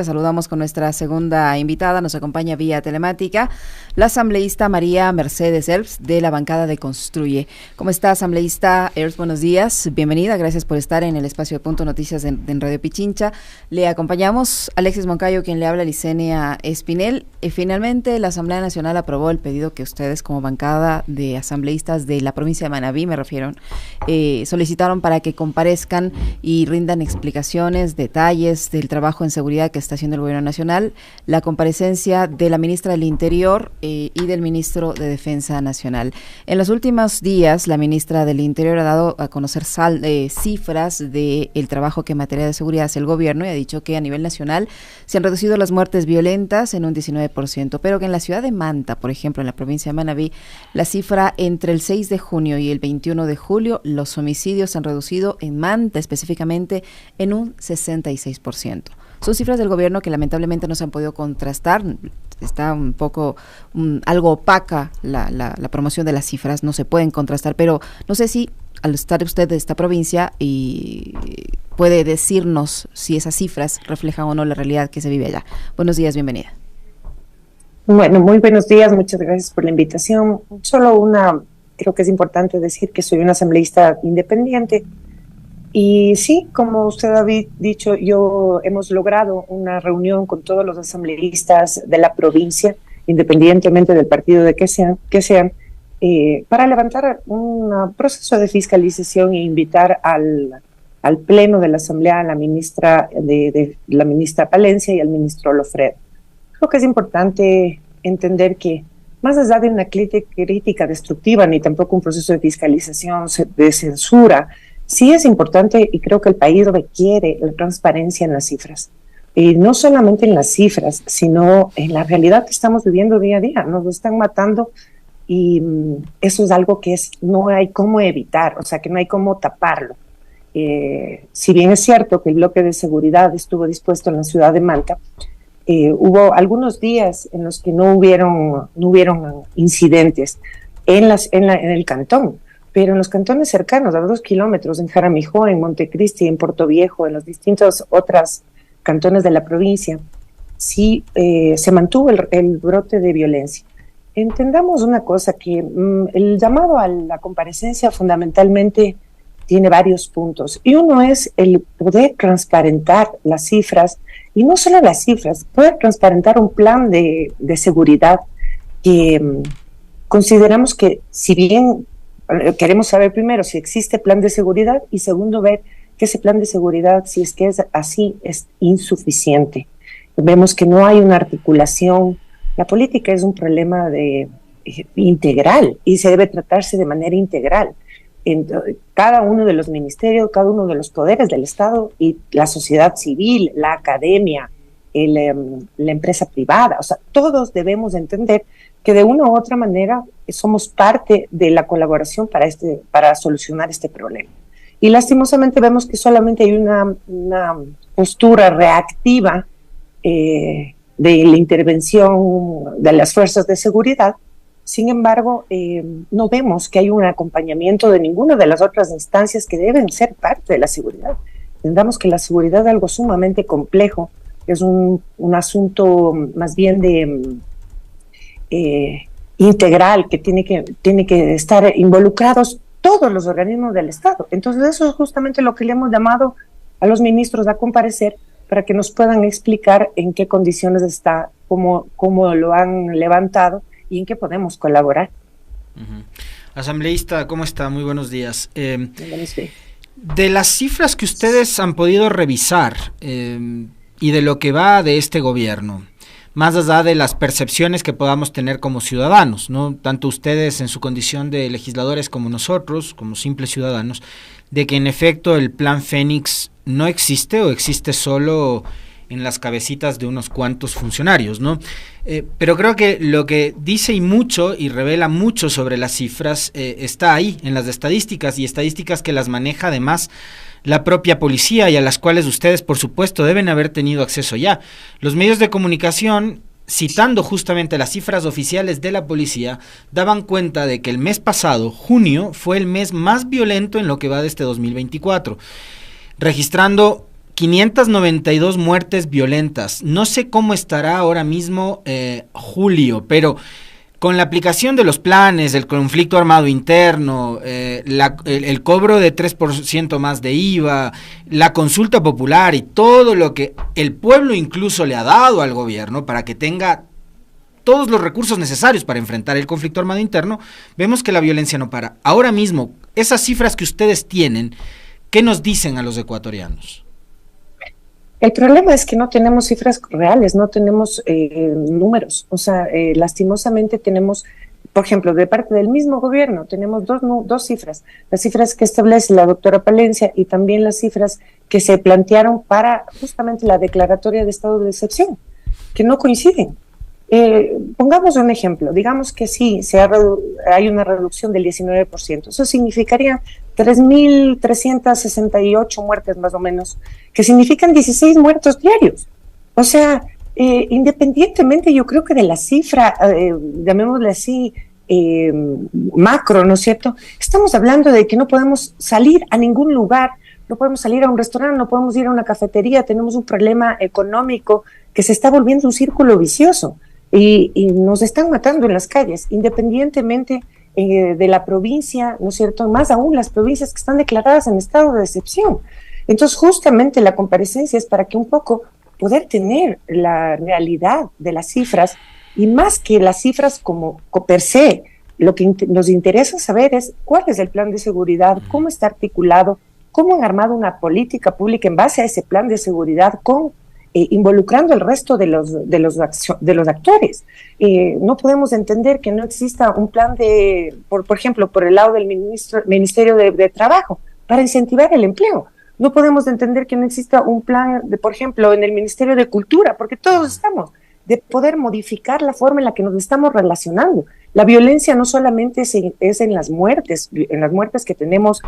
Saludamos con nuestra segunda invitada, nos acompaña vía telemática la asambleísta María Mercedes Herbst de la bancada de Construye. ¿Cómo está, asambleísta Herbst? Buenos días, bienvenida, gracias por estar en el espacio de Punto Noticias en Radio Pichincha. Le acompañamos Alexis Moncayo, quien le habla, Licenia Espinel. Finalmente la Asamblea Nacional aprobó el pedido que ustedes como bancada de asambleístas de la provincia de Manabí, solicitaron para que comparezcan y rindan explicaciones, detalles del trabajo en seguridad que está haciendo el gobierno nacional, la comparecencia de la ministra del Interior y del ministro de Defensa Nacional. En los últimos días, la ministra del Interior ha dado a conocer cifras del trabajo que en materia de seguridad hace el gobierno y ha dicho que a nivel nacional se han reducido las muertes violentas en un 19%, pero que en la ciudad de Manta, por ejemplo, en la provincia de Manabí, la cifra entre el 6 de junio y el 21 de julio, los homicidios se han reducido en Manta específicamente en un 66%. Son cifras del gobierno que lamentablemente no se han podido contrastar. Está un poco algo opaca la promoción de las cifras, no se pueden contrastar, pero no sé si al estar usted de esta provincia y puede decirnos si esas cifras reflejan o no la realidad que se vive allá. Buenos días, bienvenida. Bueno, muy buenos días, muchas gracias por la invitación. Creo que es importante decir que soy una asambleísta independiente. Y sí, como usted ha dicho, hemos logrado una reunión con todos los asambleístas de la provincia, independientemente del partido que sean, para levantar un proceso de fiscalización e invitar al pleno de la asamblea a la ministra la ministra Palencia y al ministro Lofredo. Creo que es importante entender que más allá de una crítica destructiva ni tampoco un proceso de fiscalización de censura, sí es importante y creo que el país requiere la transparencia en las cifras. Y no solamente en las cifras, sino en la realidad que estamos viviendo día a día. Nos están matando y eso es algo que no hay cómo evitar, o sea, que no hay cómo taparlo. Si bien es cierto que el bloque de seguridad estuvo dispuesto en la ciudad de Manta, hubo algunos días en los que no hubieron incidentes en el cantón. Pero en los cantones cercanos, a 2 kilómetros, en Jaramijó, en Montecristi, en Portoviejo, en los distintos otros cantones de la provincia, sí se mantuvo el brote de violencia. Entendamos una cosa, que el llamado a la comparecencia fundamentalmente tiene varios puntos. Y uno es el poder transparentar las cifras, y no solo las cifras, poder transparentar un plan de seguridad que consideramos que, si bien queremos saber primero si existe plan de seguridad y segundo ver que ese plan de seguridad, si es que es así, es insuficiente. Vemos que no hay una articulación. La política es un problema integral y se debe tratarse de manera integral. En cada uno de los ministerios, cada uno de los poderes del Estado y la sociedad civil, la academia, la empresa privada, o sea, todos debemos entender que de una u otra manera somos parte de la colaboración para solucionar este problema. Y lastimosamente vemos que solamente hay una postura reactiva de la intervención de las fuerzas de seguridad. Sin embargo, no vemos que hay un acompañamiento de ninguna de las otras instancias que deben ser parte de la seguridad. Entendamos que la seguridad es algo sumamente complejo, es un asunto más bien integral, que tiene que estar involucrados todos los organismos del Estado. Entonces eso es justamente lo que le hemos llamado a los ministros a comparecer para que nos puedan explicar en qué condiciones está, cómo lo han levantado y en qué podemos colaborar. Uh-huh. Asambleísta, ¿cómo está? Muy buenos días. Buenos días. De las cifras que ustedes han podido revisar y de lo que va de este gobierno, más allá de las percepciones que podamos tener como ciudadanos, ¿no? Tanto ustedes en su condición de legisladores como nosotros, como simples ciudadanos, de que en efecto el plan Fénix no existe o existe solo en las cabecitas de unos cuantos funcionarios, ¿no? Pero creo que lo que dice y mucho y revela mucho sobre las cifras está ahí, en las estadísticas, y estadísticas que las maneja además la propia policía y a las cuales ustedes, por supuesto, deben haber tenido acceso ya. Los medios de comunicación, citando justamente las cifras oficiales de la policía, daban cuenta de que el mes pasado, junio, fue el mes más violento en lo que va de este 2024, registrando 592 muertes violentas. No sé cómo estará ahora mismo julio, pero con la aplicación de los planes, el conflicto armado interno, el cobro de 3% más de IVA, la consulta popular y todo lo que el pueblo incluso le ha dado al gobierno para que tenga todos los recursos necesarios para enfrentar el conflicto armado interno, vemos que la violencia no para. Ahora mismo, esas cifras que ustedes tienen, ¿qué nos dicen a los ecuatorianos? El problema es que no tenemos cifras reales, no tenemos números. O sea, lastimosamente tenemos, por ejemplo, de parte del mismo gobierno, tenemos dos cifras. Las cifras que establece la doctora Palencia y también las cifras que se plantearon para justamente la declaratoria de estado de excepción, que no coinciden. Pongamos un ejemplo, digamos que sí, hay una reducción del 19%, eso significaría 3.368 muertes más o menos, que significan 16 muertos diarios. O sea, independientemente yo creo que de la cifra, llamémosle así, macro, ¿no es cierto? Estamos hablando de que no podemos salir a ningún lugar, no podemos salir a un restaurante, no podemos ir a una cafetería, tenemos un problema económico que se está volviendo un círculo vicioso. Y nos están matando en las calles, independientemente de la provincia, ¿no es cierto? Más aún las provincias que están declaradas en estado de excepción. Entonces, justamente la comparecencia es para que un poco poder tener la realidad de las cifras, y más que las cifras como per se, lo que nos interesa saber es cuál es el plan de seguridad, cómo está articulado, cómo han armado una política pública en base a ese plan de seguridad involucrando al resto de los actores. No podemos entender que no exista un plan por ejemplo, por el lado del Ministerio de Trabajo, para incentivar el empleo. No podemos entender que no exista un plan, por ejemplo, en el Ministerio de Cultura, porque todos estamos, de poder modificar la forma en la que nos estamos relacionando. La violencia no solamente es en las muertes que tenemos,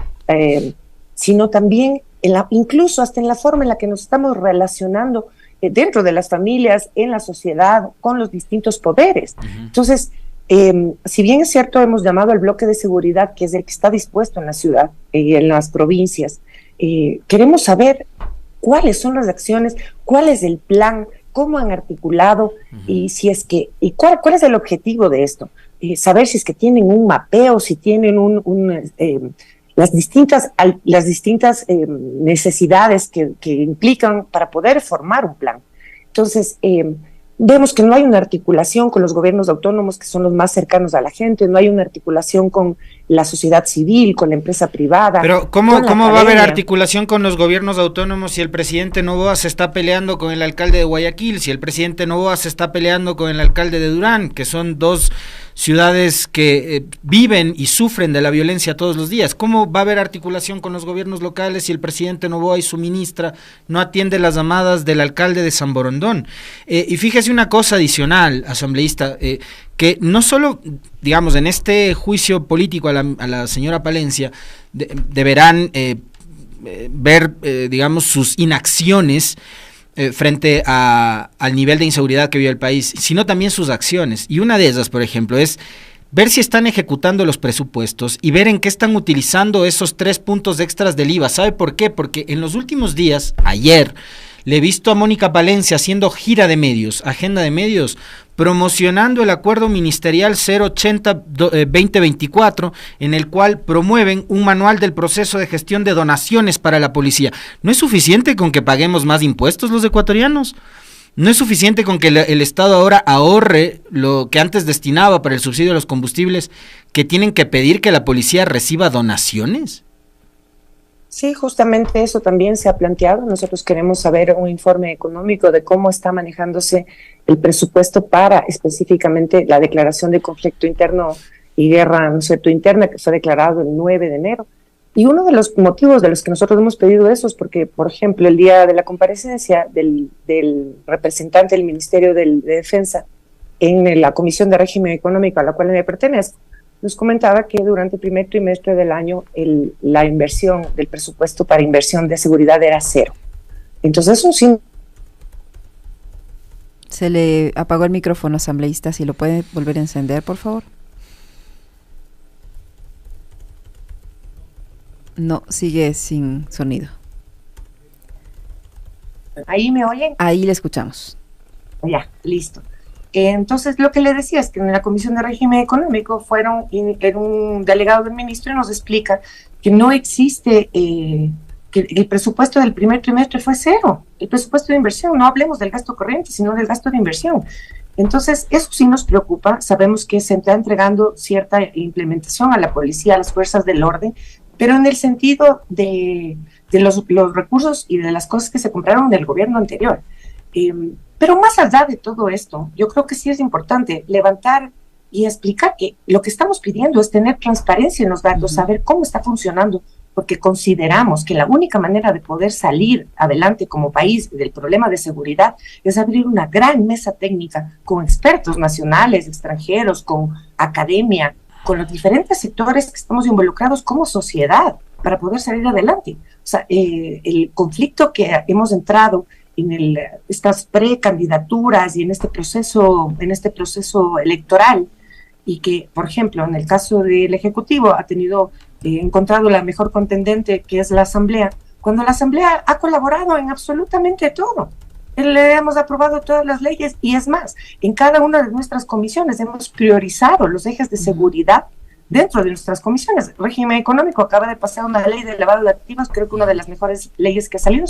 sino también incluso hasta en la forma en la que nos estamos relacionando dentro de las familias, en la sociedad, con los distintos poderes. Uh-huh. Entonces, si bien es cierto, hemos llamado al bloque de seguridad, que es el que está dispuesto en la ciudad y en las provincias, queremos saber cuáles son las acciones, cuál es el plan, cómo han articulado, uh-huh, y si es que, y cuál es el objetivo de esto. Saber si es que tienen un mapeo, si tienen las distintas necesidades que implican para poder formar un plan. Entonces, vemos que no hay una articulación con los gobiernos autónomos, que son los más cercanos a la gente, no hay una articulación con la sociedad civil, con la empresa privada. Pero ¿cómo va a haber articulación con los gobiernos autónomos si el presidente Noboa se está peleando con el alcalde de Guayaquil, si el presidente Noboa se está peleando con el alcalde de Durán, que son dos ciudades que viven y sufren de la violencia todos los días? ¿Cómo va a haber articulación con los gobiernos locales si el presidente Noboa y su ministra no atiende las llamadas del alcalde de San Borondón? Y fíjese una cosa adicional, asambleísta, que no solo, digamos, en este juicio político a la señora Palencia deberán ver, digamos, sus inacciones frente al nivel de inseguridad que vive el país, sino también sus acciones. Y una de esas, por ejemplo, es ver si están ejecutando los presupuestos y ver en qué están utilizando esos 3 puntos extras del IVA. ¿Sabe por qué? Porque en los últimos días, ayer, le he visto a Mónica Palencia haciendo gira de medios, agenda de medios, promocionando el acuerdo ministerial 080-2024, en el cual promueven un manual del proceso de gestión de donaciones para la policía. ¿No es suficiente con que paguemos más impuestos los ecuatorianos? ¿No es suficiente con que el Estado ahora ahorre lo que antes destinaba para el subsidio de los combustibles, que tienen que pedir que la policía reciba donaciones? Sí, justamente eso también se ha planteado. Nosotros queremos saber un informe económico de cómo está manejándose el presupuesto para específicamente la declaración de conflicto interno y guerra, ¿no es cierto?, interna, que fue declarado el 9 de enero. Y uno de los motivos de los que nosotros hemos pedido eso es porque, por ejemplo, el día de la comparecencia del representante del Ministerio de Defensa en la Comisión de Régimen Económico a la cual me pertenezco, nos comentaba que durante el primer trimestre del año la inversión del presupuesto para inversión de seguridad era 0. Entonces, se le apagó el micrófono, asambleísta, si lo puede volver a encender, por favor. No, sigue sin sonido. ¿Ahí me oyen? Ahí le escuchamos. Ya, listo. Entonces, lo que le decía es que en la Comisión de Régimen Económico era un delegado del ministro y nos explica que no existe, que el presupuesto del primer trimestre fue cero, el presupuesto de inversión, no hablemos del gasto corriente, sino del gasto de inversión. Entonces, eso sí nos preocupa, sabemos que se está entregando cierta implementación a la policía, a las fuerzas del orden, pero en el sentido de los recursos y de las cosas que se compraron del gobierno anterior. Pero más allá de todo esto, yo creo que sí es importante levantar y explicar que lo que estamos pidiendo es tener transparencia en los datos, saber cómo está funcionando, porque consideramos que la única manera de poder salir adelante como país del problema de seguridad es abrir una gran mesa técnica con expertos nacionales, extranjeros, con academia, con los diferentes sectores que estamos involucrados como sociedad para poder salir adelante. O sea, el conflicto que hemos entrado en estas precandidaturas y en este proceso electoral, y que, por ejemplo, en el caso del Ejecutivo ha encontrado la mejor contendente, que es la Asamblea, cuando la Asamblea ha colaborado en absolutamente todo. Le hemos aprobado todas las leyes y es más, en cada una de nuestras comisiones hemos priorizado los ejes de seguridad dentro de nuestras comisiones. Régimen Económico acaba de pasar una ley de lavado de activos, creo que una de las mejores leyes que salió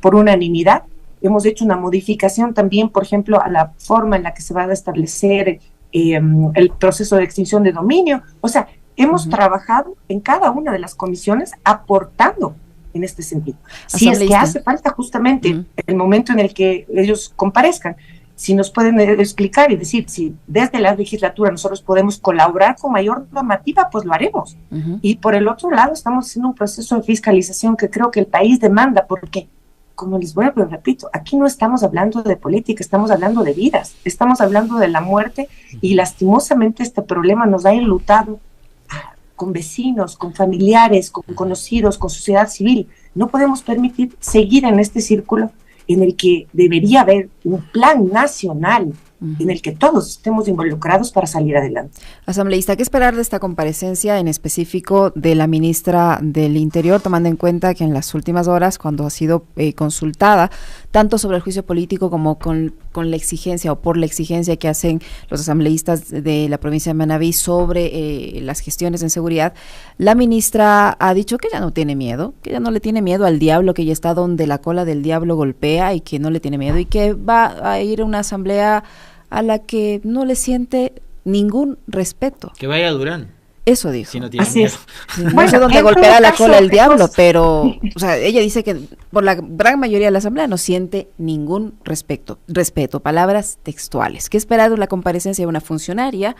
por unanimidad. Hemos hecho una modificación también, por ejemplo, a la forma en la que se va a establecer el proceso de extinción de dominio. O sea, hemos trabajado en cada una de las comisiones aportando en este sentido. Si es que hace falta justamente el momento en el que ellos comparezcan, si nos pueden explicar y decir si desde la legislatura nosotros podemos colaborar con mayor normativa, pues lo haremos. Y por el otro lado estamos haciendo un proceso de fiscalización que creo que el país demanda, porque, como les vuelvo y repito, aquí no estamos hablando de política, estamos hablando de vidas, estamos hablando de la muerte, y lastimosamente este problema nos ha enlutado con vecinos, con familiares, con conocidos, con sociedad civil. No podemos permitir seguir en este círculo en el que debería haber un plan nacional en el que todos estemos involucrados para salir adelante. Asambleísta, ¿qué esperar de esta comparecencia en específico de la ministra del Interior, tomando en cuenta que en las últimas horas, cuando ha sido consultada, tanto sobre el juicio político como con la exigencia o por la exigencia que hacen los asambleístas de la provincia de Manabí sobre las gestiones en seguridad, la ministra ha dicho que ya no tiene miedo, que ya no le tiene miedo al diablo, que ya está donde la cola del diablo golpea y que no le tiene miedo y que va a ir a una asamblea a la que no le siente ningún respeto. Que vaya a Durán. Eso dijo. Si no tiene miedo. No sé dónde golpea la cola el diablo, pero o sea, ella dice que por la gran mayoría de la asamblea no siente ningún respeto, palabras textuales. ¿Qué esperar de la comparecencia de una funcionaria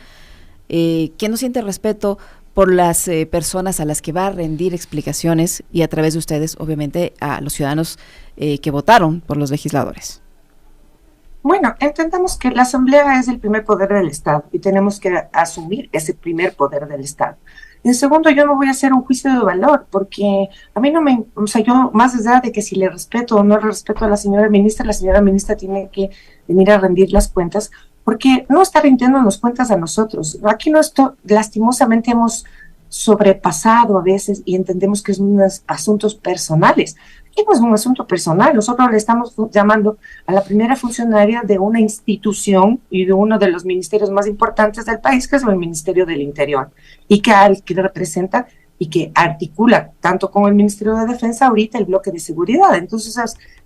que no siente respeto por las personas a las que va a rendir explicaciones y a través de ustedes, obviamente, a los ciudadanos que votaron por los legisladores? Bueno, entendamos que la Asamblea es el primer poder del Estado y tenemos que asumir ese primer poder del Estado. En segundo, yo no voy a hacer un juicio de valor, porque a mí yo, más allá de que si le respeto o no le respeto a la señora ministra tiene que venir a rendir las cuentas, porque no está rindiéndonos cuentas a nosotros. Aquí lastimosamente hemos sobrepasado a veces y entendemos que son unos asuntos personales. Aquí no es un asunto personal, nosotros le estamos llamando a la primera funcionaria de una institución y de uno de los ministerios más importantes del país, que es el Ministerio del Interior, y que representa y que articula tanto con el Ministerio de Defensa ahorita el bloque de seguridad. Entonces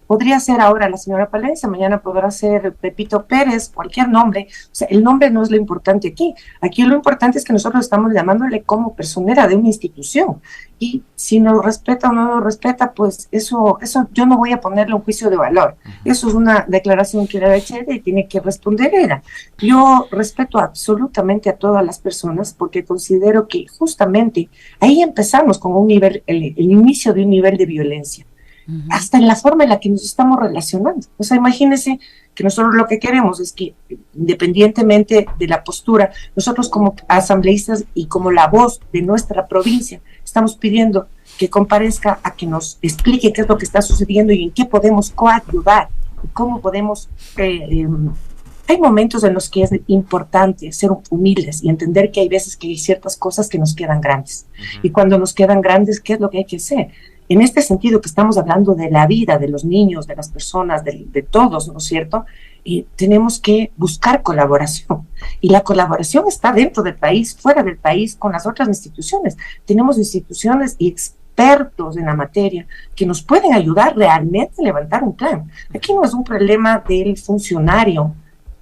podría ser ahora la señora Palencia, mañana podrá ser Pepito Pérez, cualquier nombre. O sea, el nombre no es lo importante aquí. Aquí lo importante es que nosotros estamos llamándole como personera de una institución. Y si nos respeta o no nos respeta, pues eso yo no voy a ponerle un juicio de valor. Eso es una declaración que era hecha y tiene que responder ella. Yo respeto absolutamente a todas las personas porque considero que justamente ahí empezamos con el inicio de un nivel de violencia. Hasta en la forma en la que nos estamos relacionando. O sea, imagínense que nosotros lo que queremos es que, independientemente de la postura, nosotros como asambleístas y como la voz de nuestra provincia, estamos pidiendo que comparezca a que nos explique qué es lo que está sucediendo y en qué podemos coayudar, y cómo podemos... hay momentos en los que es importante ser humildes y entender que hay veces que hay ciertas cosas que nos quedan grandes. Y cuando nos quedan grandes, ¿qué es lo que hay que hacer? en este sentido que estamos hablando de la vida de los niños, de las personas, de todos, ¿no es cierto? Tenemos que buscar colaboración. Y la colaboración está dentro del país, fuera del país, con las otras instituciones. Tenemos instituciones y expertos en la materia que nos pueden ayudar realmente a levantar un plan. Aquí no es un problema del funcionario,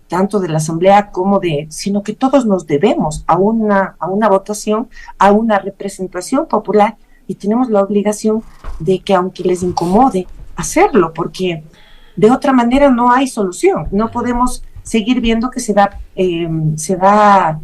tanto de la Asamblea como sino que todos nos debemos a una votación, a una representación popular, y tenemos la obligación de que, aunque les incomode, hacerlo, porque de otra manera no hay solución. No podemos seguir viendo que se da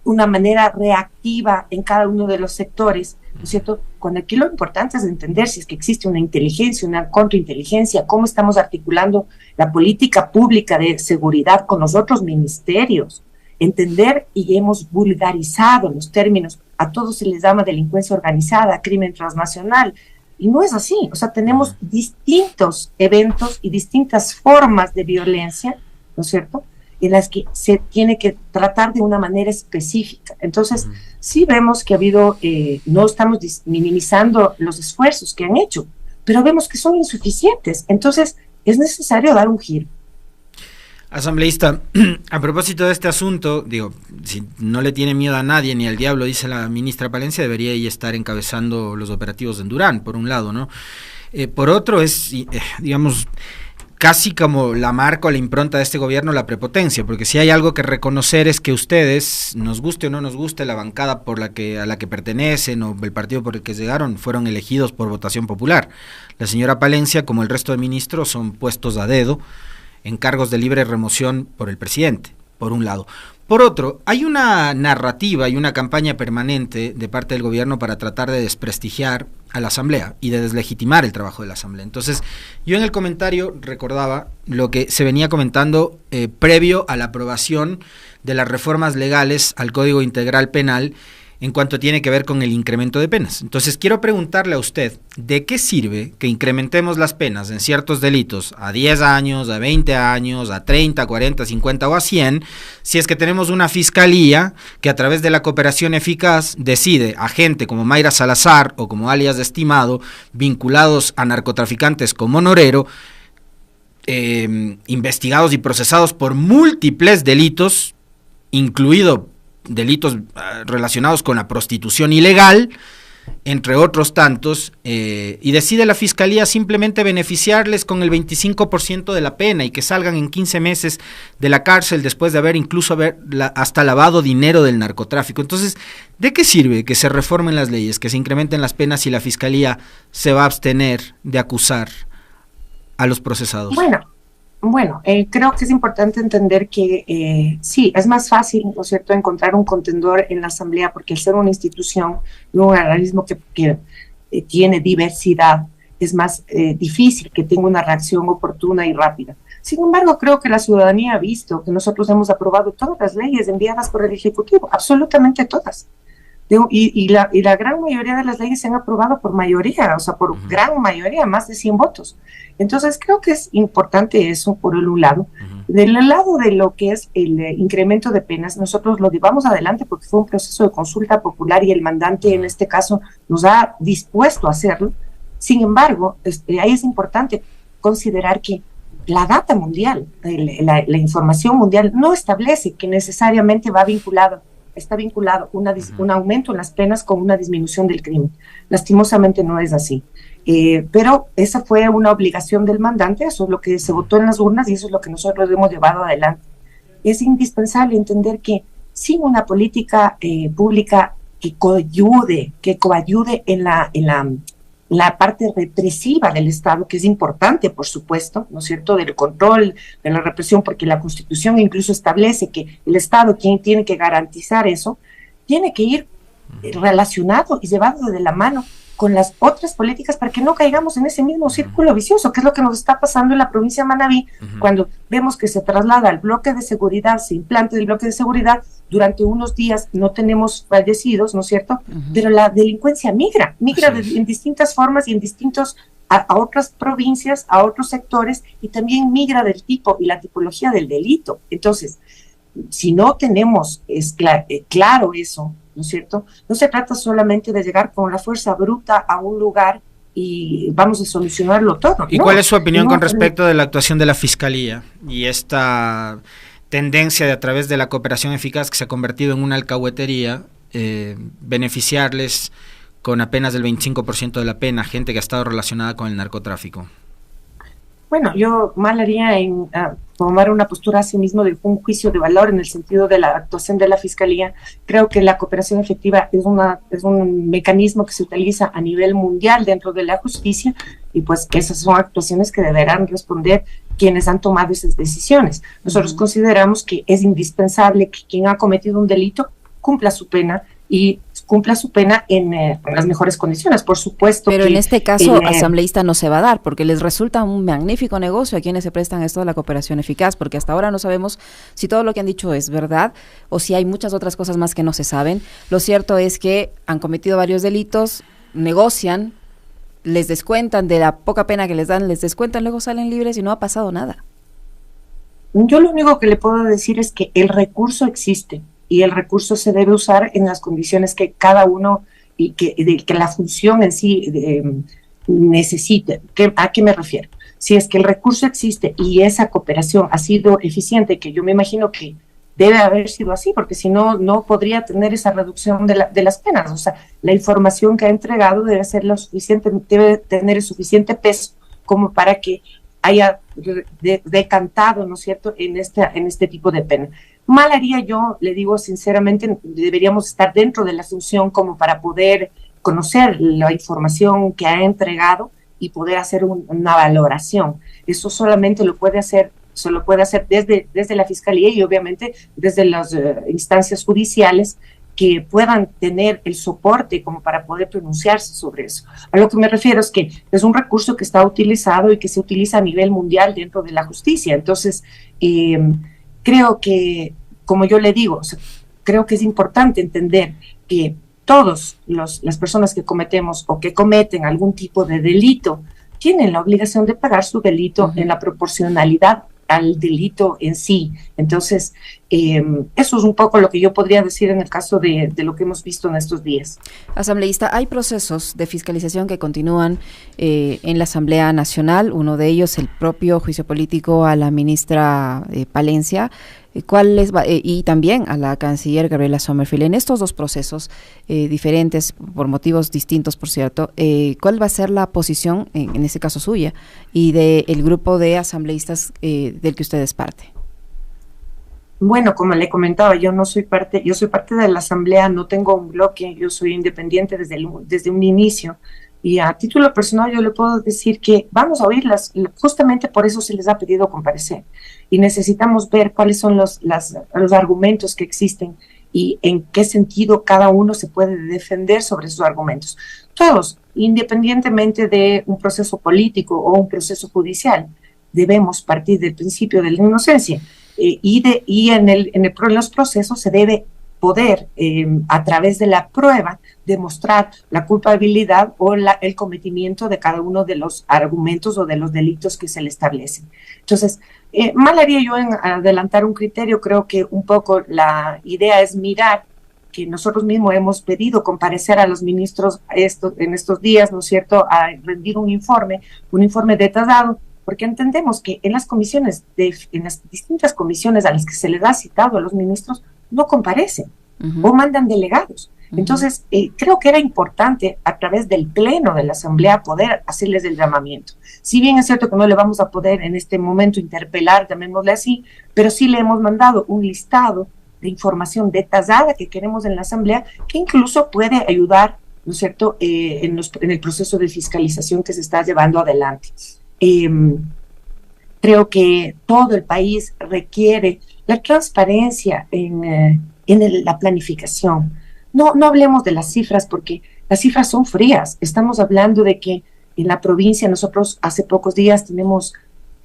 una manera reactiva en cada uno de los sectores, ¿no es cierto? Cuando aquí lo importante es entender si es que existe una inteligencia, una contrainteligencia, cómo estamos articulando la política pública de seguridad con los otros ministerios. Entender, y hemos vulgarizado los términos, a todos se les llama delincuencia organizada, crimen transnacional, y no es así. O sea, tenemos distintos eventos y distintas formas de violencia, ¿no es cierto?, en las que se tiene que tratar de una manera específica. Entonces, sí vemos que ha habido, no estamos minimizando los esfuerzos que han hecho, pero vemos que son insuficientes. Entonces, es necesario dar un giro. Asambleísta, a propósito de este asunto, digo, si no le tiene miedo a nadie ni al diablo, dice la ministra Palencia, debería ella estar encabezando los operativos en Durán, por un lado, ¿no? Por otro, es, digamos, casi como la marca o la impronta de este gobierno, la prepotencia, porque si hay algo que reconocer es que ustedes, nos guste o no nos guste, la bancada a la que pertenecen o el partido por el que llegaron, fueron elegidos por votación popular. La señora Palencia, como el resto de ministros, son puestos a dedo en cargos de libre remoción por el presidente, por un lado. Por otro, hay una narrativa y una campaña permanente de parte del gobierno para tratar de desprestigiar a la Asamblea y de deslegitimar el trabajo de la Asamblea. Entonces, yo en el comentario recordaba lo que se venía comentando previo a la aprobación de las reformas legales al Código Integral Penal en cuanto tiene que ver con el incremento de penas. Entonces, quiero preguntarle a usted, ¿de qué sirve que incrementemos las penas en ciertos delitos a 10 años, a 20 años, a 30, 40, 50 o a 100, si es que tenemos una fiscalía que a través de la cooperación eficaz decide a gente como Mayra Salazar o como alias de Estimado, vinculados a narcotraficantes como Norero, investigados y procesados por múltiples delitos, incluido delitos relacionados con la prostitución ilegal, entre otros tantos, y decide la fiscalía simplemente beneficiarles con el 25% de la pena y que salgan en 15 meses de la cárcel después de haber hasta lavado dinero del narcotráfico? Entonces, ¿de qué sirve que se reformen las leyes, que se incrementen las penas si la fiscalía se va a abstener de acusar a los procesados? Bueno, creo que es importante entender que sí, es más fácil, ¿no es cierto?, encontrar un contendor en la Asamblea, porque al ser una institución, un organismo que tiene diversidad, es más difícil que tenga una reacción oportuna y rápida. Sin embargo, creo que la ciudadanía ha visto que nosotros hemos aprobado todas las leyes enviadas por el Ejecutivo, absolutamente todas. Y la gran mayoría de las leyes se han aprobado por mayoría, o sea, por gran mayoría, más de 100 votos. Entonces, creo que es importante eso, por un lado. Del lado de lo que es el incremento de penas, nosotros lo llevamos adelante porque fue un proceso de consulta popular y el mandante, en este caso, nos ha dispuesto a hacerlo. Sin embargo, ahí es importante considerar que la data mundial, la información mundial, no establece que necesariamente está vinculado un aumento en las penas con una disminución del crimen. Lastimosamente no es así. Pero esa fue una obligación del mandante, eso es lo que se votó en las urnas y eso es lo que nosotros hemos llevado adelante. Es indispensable entender que sin una política pública que coayude en la parte represiva del Estado, que es importante, por supuesto, ¿no es cierto?, del control, de la represión, porque la Constitución incluso establece que el Estado, quien tiene que garantizar eso, tiene que ir relacionado y llevado de la mano con las otras políticas para que no caigamos en ese mismo círculo vicioso, que es lo que nos está pasando en la provincia de Manabí, cuando vemos que se traslada al bloque de seguridad, se implanta el bloque de seguridad, durante unos días no tenemos fallecidos, ¿no es cierto?, pero la delincuencia migra en distintas formas y en distintos, a otras provincias, a otros sectores, y también migra del tipo y la tipología del delito. Entonces, si no tenemos claro eso, ¿no es cierto?, no se trata solamente de llegar con la fuerza bruta a un lugar y vamos a solucionarlo todo. ¿Y cuál es su opinión con respecto de la actuación de la Fiscalía y esta tendencia de, a través de la cooperación eficaz, que se ha convertido en una alcahuetería, beneficiarles con apenas del 25% de la pena a gente que ha estado relacionada con el narcotráfico? Bueno, yo mal haría en tomar una postura a sí mismo de un juicio de valor en el sentido de la actuación de la Fiscalía. Creo que la cooperación efectiva es un mecanismo que se utiliza a nivel mundial dentro de la justicia, y pues que esas son actuaciones que deberán responder quienes han tomado esas decisiones. Nosotros consideramos que es indispensable que quien ha cometido un delito cumpla su pena, y cumpla su pena en las mejores condiciones, por supuesto. Pero en este caso, asambleísta, no se va a dar, porque les resulta un magnífico negocio a quienes se prestan esto de la cooperación eficaz, porque hasta ahora no sabemos si todo lo que han dicho es verdad o si hay muchas otras cosas más que no se saben. Lo cierto es que han cometido varios delitos, negocian, les descuentan de la poca pena que les dan, les descuentan, luego salen libres y no ha pasado nada. Yo lo único que le puedo decir es que el recurso existe, y el recurso se debe usar en las condiciones que cada uno y que la función en sí necesite. ¿A qué me refiero? Si es que el recurso existe y esa cooperación ha sido eficiente, que yo me imagino que debe haber sido así, porque si no, no podría tener esa reducción de las penas. O sea, la información que ha entregado debe ser lo suficiente, debe tener el suficiente peso como para que haya decantado, ¿no es cierto?, en este tipo de pena. Mal haría yo, le digo sinceramente, deberíamos estar dentro de la función como para poder conocer la información que ha entregado y poder hacer una valoración. Eso solamente se lo puede hacer desde la Fiscalía y obviamente desde las instancias judiciales que puedan tener el soporte como para poder pronunciarse sobre eso. A lo que me refiero es que es un recurso que está utilizado y que se utiliza a nivel mundial dentro de la justicia. Entonces, creo que, como yo le digo, o sea, creo que es importante entender que todas las personas que cometemos o que cometen algún tipo de delito tienen la obligación de pagar su delito en la proporcionalidad al delito en sí. Entonces, eso es un poco lo que yo podría decir en el caso de lo que hemos visto en estos días. Asambleísta, hay procesos de fiscalización que continúan en la Asamblea Nacional, uno de ellos el propio juicio político a la ministra Palencia, y también a la canciller Gabriela Sommerfield. En estos dos procesos diferentes, por motivos distintos, por cierto, ¿cuál va a ser la posición, en este caso suya, y del grupo de asambleístas del que usted es parte? Bueno, como le comentaba, yo soy parte de la Asamblea, no tengo un bloque, yo soy independiente desde un inicio, y a título personal yo le puedo decir que vamos a oírlas, justamente por eso se les ha pedido comparecer, y necesitamos ver cuáles son los argumentos que existen y en qué sentido cada uno se puede defender sobre esos argumentos. Todos, independientemente de un proceso político o un proceso judicial, debemos partir del principio de la inocencia. Y en los procesos se debe poder, a través de la prueba, demostrar la culpabilidad o el cometimiento de cada uno de los argumentos o de los delitos que se le establecen. Entonces, mal haría yo en adelantar un criterio. Creo que un poco la idea es mirar que nosotros mismos hemos pedido comparecer a los ministros en estos días, ¿no es cierto?, a rendir un informe detallado, porque entendemos que en las distintas comisiones a las que se les ha citado a los ministros no comparecen o mandan delegados. Entonces, creo que era importante a través del pleno de la Asamblea poder hacerles el llamamiento. Si bien es cierto que no le vamos a poder en este momento interpelar, llamémosle así, pero sí le hemos mandado un listado de información detallada que queremos en la Asamblea, que incluso puede ayudar, ¿no es cierto?, en el proceso de fiscalización que se está llevando adelante. Creo que todo el país requiere la transparencia en la planificación. No hablemos de las cifras, porque las cifras son frías. Estamos hablando de que en la provincia nosotros hace pocos días tenemos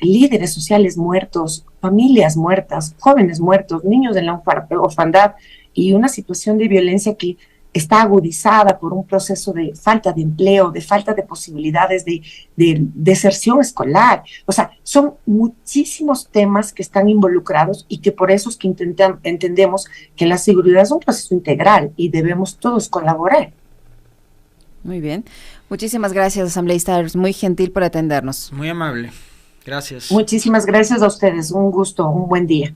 líderes sociales muertos, familias muertas, jóvenes muertos, niños en la orfandad, y una situación de violencia que está agudizada por un proceso de falta de empleo, de falta de posibilidades de deserción escolar. O sea, son muchísimos temas que están involucrados y que por eso es que entendemos que la seguridad es un proceso integral y debemos todos colaborar. Muy bien. Muchísimas gracias, asambleísta, es muy gentil por atendernos. Muy amable. Gracias. Muchísimas gracias a ustedes. Un gusto, un buen día.